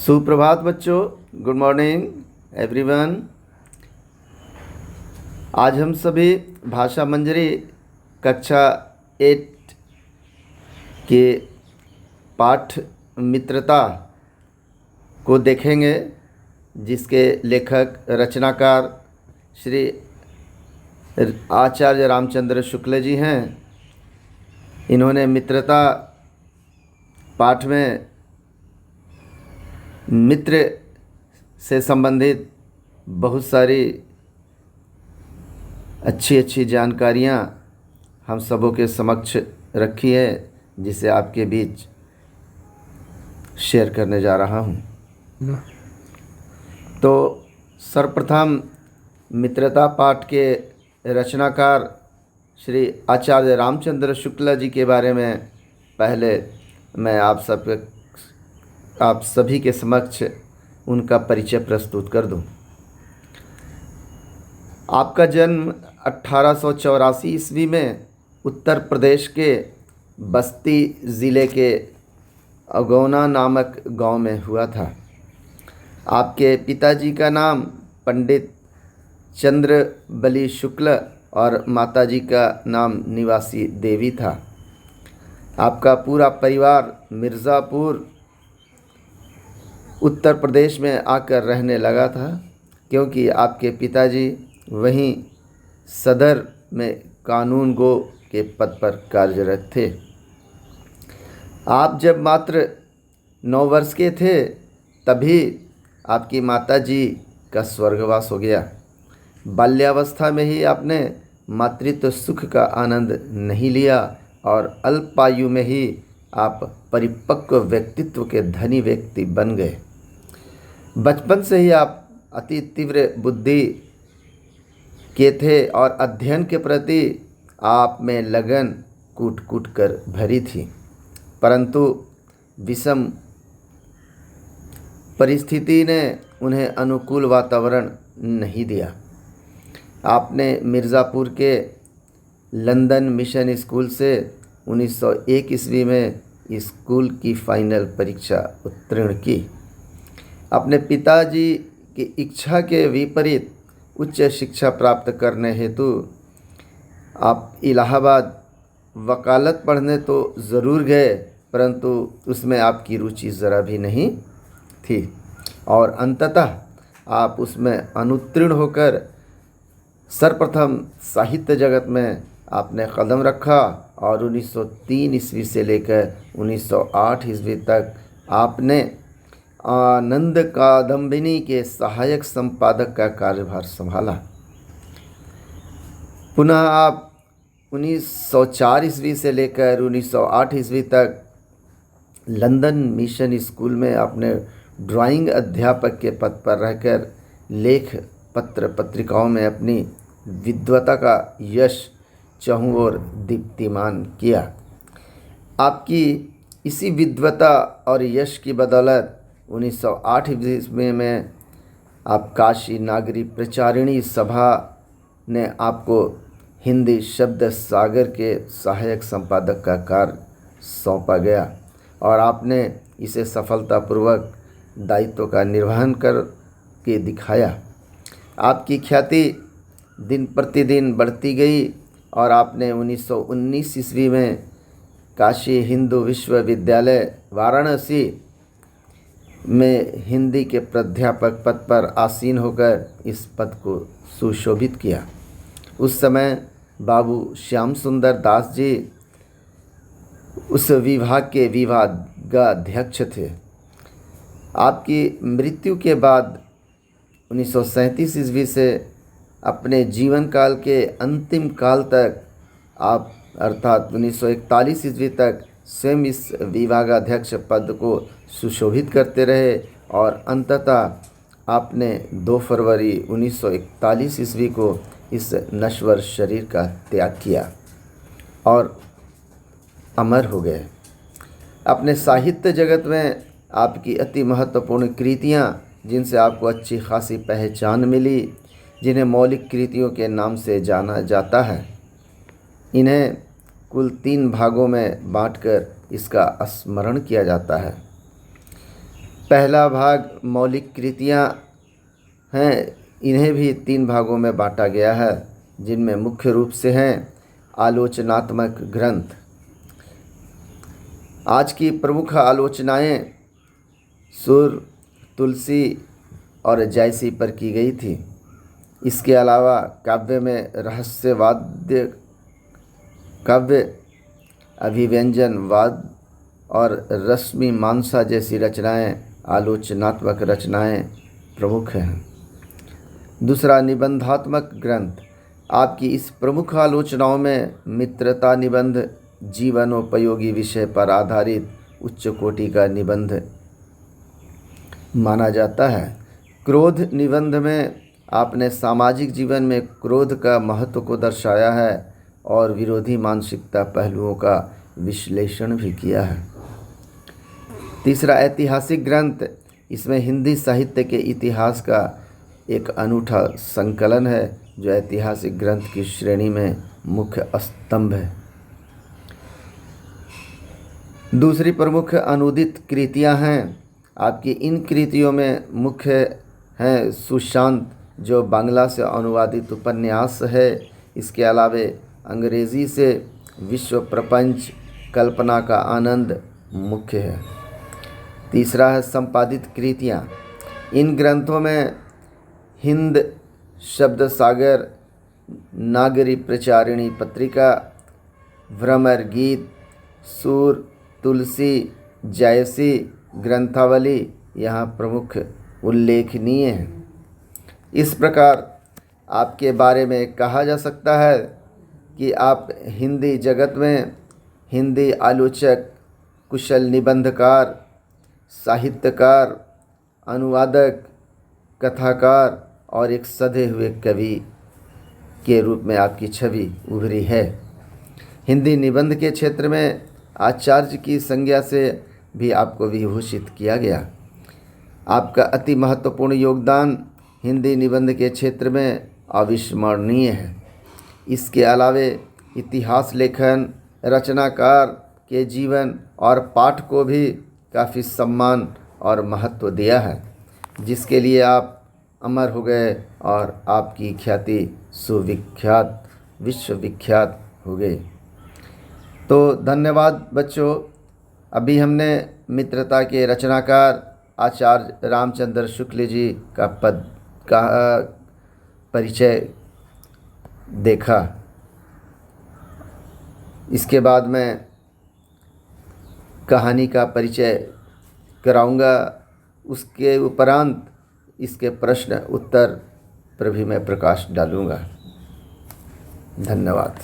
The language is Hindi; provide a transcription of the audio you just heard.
सुप्रभात बच्चों, गुड मॉर्निंग एवरीवन। आज हम सभी भाषा मंजरी कक्षा 8 के पाठ मित्रता को देखेंगे, जिसके लेखक रचनाकार श्री आचार्य रामचंद्र शुक्ल जी हैं। इन्होंने मित्रता पाठ में मित्र से संबंधित बहुत सारी अच्छी जानकारियाँ हम सबों के समक्ष रखी है, जिसे आपके बीच शेयर करने जा रहा हूँ। तो सर्वप्रथम मित्रता पाठ के रचनाकार श्री आचार्य रामचंद्र शुक्ल जी के बारे में पहले मैं आप सभी के समक्ष उनका परिचय प्रस्तुत कर दूं। आपका जन्म 1884 ईस्वी में उत्तर प्रदेश के बस्ती ज़िले के अगौना नामक गांव में हुआ था। आपके पिताजी का नाम पंडित चंद्रबली शुक्ल और माताजी का नाम निवासी देवी था। आपका पूरा परिवार मिर्ज़ापुर उत्तर प्रदेश में आकर रहने लगा था, क्योंकि आपके पिताजी वहीं सदर में कानून गो के पद पर कार्यरत थे। आप जब मात्र 9 वर्ष के थे तभी आपकी माताजी का स्वर्गवास हो गया। बाल्यावस्था में ही आपने मातृत्व सुख का आनंद नहीं लिया और अल्पायु में ही आप परिपक्व व्यक्तित्व के धनी व्यक्ति बन गए। बचपन से ही आप अति तीव्र बुद्धि के थे और अध्ययन के प्रति आप में लगन कूट कूट कर भरी थी, परंतु विषम परिस्थिति ने उन्हें अनुकूल वातावरण नहीं दिया। आपने मिर्ज़ापुर के लंदन मिशन स्कूल से 1901 ईस्वी में स्कूल की फाइनल परीक्षा उत्तीर्ण की। अपने पिताजी की इच्छा के विपरीत उच्च शिक्षा प्राप्त करने हेतु आप इलाहाबाद वकालत पढ़ने तो ज़रूर गए, परंतु उसमें आपकी रुचि ज़रा भी नहीं थी और अंततः आप उसमें अनुत्तीर्ण होकर सर्वप्रथम साहित्य जगत में आपने कदम रखा और 1903 ईस्वी से लेकर 1908 ईस्वी तक आपने आनंद कादम्बिनी के सहायक संपादक का कार्यभार संभाला। पुनः आप 1904 ईस्वी से लेकर 1908 ईस्वी तक लंदन मिशन स्कूल में आपने ड्राइंग अध्यापक के पद पर रहकर लेख पत्र पत्रिकाओं में अपनी विद्वता का यश चहुं ओर दीप्तिमान किया। आपकी इसी विद्वता और यश की बदौलत 1908 ईस्वी में आप काशी नागरी प्रचारिणी सभा ने आपको हिंदी शब्द सागर के सहायक संपादक का कार्य सौंपा गया और आपने इसे सफलतापूर्वक दायित्व का निर्वहन करके दिखाया। आपकी ख्याति दिन प्रतिदिन बढ़ती गई और आपने 1919 ईस्वी में काशी हिंदू विश्वविद्यालय वाराणसी में हिंदी के प्राध्यापक पद पर आसीन होकर इस पद को सुशोभित किया। उस समय बाबू श्याम सुंदर दास जी उस विभाग के विभागाध्यक्ष थे। आपकी मृत्यु के बाद 1937 ईस्वी से अपने जीवन काल के अंतिम काल तक आप अर्थात 1941 ईस्वी तक स्वयं इस विभागाध्यक्ष पद को सुशोभित करते रहे और अंततः आपने 2 फरवरी 1941 ईस्वी को इस नश्वर शरीर का त्याग किया और अमर हो गए। अपने साहित्य जगत में आपकी अति महत्वपूर्ण कृतियाँ, जिनसे आपको अच्छी खासी पहचान मिली, जिन्हें मौलिक कृतियों के नाम से जाना जाता है, इन्हें कुल 3 भागों में बांटकर इसका स्मरण किया जाता है। पहला भाग मौलिक कृतियाँ हैं, इन्हें भी 3 भागों में बांटा गया है, जिनमें मुख्य रूप से हैं आलोचनात्मक ग्रंथ। आज की प्रमुख आलोचनाएं सुर, तुलसी और जयसी पर की गई थी। इसके अलावा काव्य में रहस्यवाद्य काव्य, अभिव्यंजनवाद और रश्मि मानसा जैसी रचनाएं, आलोचनात्मक रचनाएं प्रमुख हैं। दूसरा, निबंधात्मक ग्रंथ। आपकी इस प्रमुख आलोचनाओं में मित्रता निबंध जीवनोपयोगी विषय पर आधारित उच्च कोटि का निबंध माना जाता है। क्रोध निबंध में आपने सामाजिक जीवन में क्रोध का महत्व को दर्शाया है और विरोधी मानसिकता पहलुओं का विश्लेषण भी किया है। तीसरा, ऐतिहासिक ग्रंथ। इसमें हिंदी साहित्य के इतिहास का एक अनूठा संकलन है, जो ऐतिहासिक ग्रंथ की श्रेणी में मुख्य स्तंभ है। दूसरी प्रमुख अनुदित कृतियां हैं। आपकी इन कृतियों में मुख्य हैं सुशांत, जो बांग्ला से अनुवादित उपन्यास है। इसके अलावे अंग्रेज़ी से विश्व प्रपंच, कल्पना का आनंद मुख्य है। तीसरा है संपादित कृतियाँ। इन ग्रंथों में हिंद शब्द सागर, नागरी प्रचारिणी पत्रिका, भ्रमर गीत, सूर, तुलसी, जयसी, ग्रंथावली यहाँ प्रमुख उल्लेखनीय हैं। इस प्रकार आपके बारे में कहा जा सकता है कि आप हिंदी जगत में हिंदी आलोचक, कुशल निबंधकार, साहित्यकार, अनुवादक, कथाकार और एक सधे हुए कवि के रूप में आपकी छवि उभरी है। हिंदी निबंध के क्षेत्र में आचार्य की संज्ञा से भी आपको विभूषित किया गया। आपका अति महत्वपूर्ण योगदान हिंदी निबंध के क्षेत्र में अविस्मरणीय है। इसके अलावे इतिहास लेखन, रचनाकार के जीवन और पाठ को भी काफ़ी सम्मान और महत्व दिया है, जिसके लिए आप अमर हो गए और आपकी ख्याति सुविख्यात, विश्वविख्यात हो गई। तो धन्यवाद बच्चों। अभी हमने मित्रता के रचनाकार आचार्य रामचंद्र शुक्ल जी का परिचय देखा। इसके बाद मैं कहानी का परिचय कराऊंगा। उसके उपरांत इसके प्रश्न उत्तर पर भी मैं प्रकाश डालूंगा। धन्यवाद।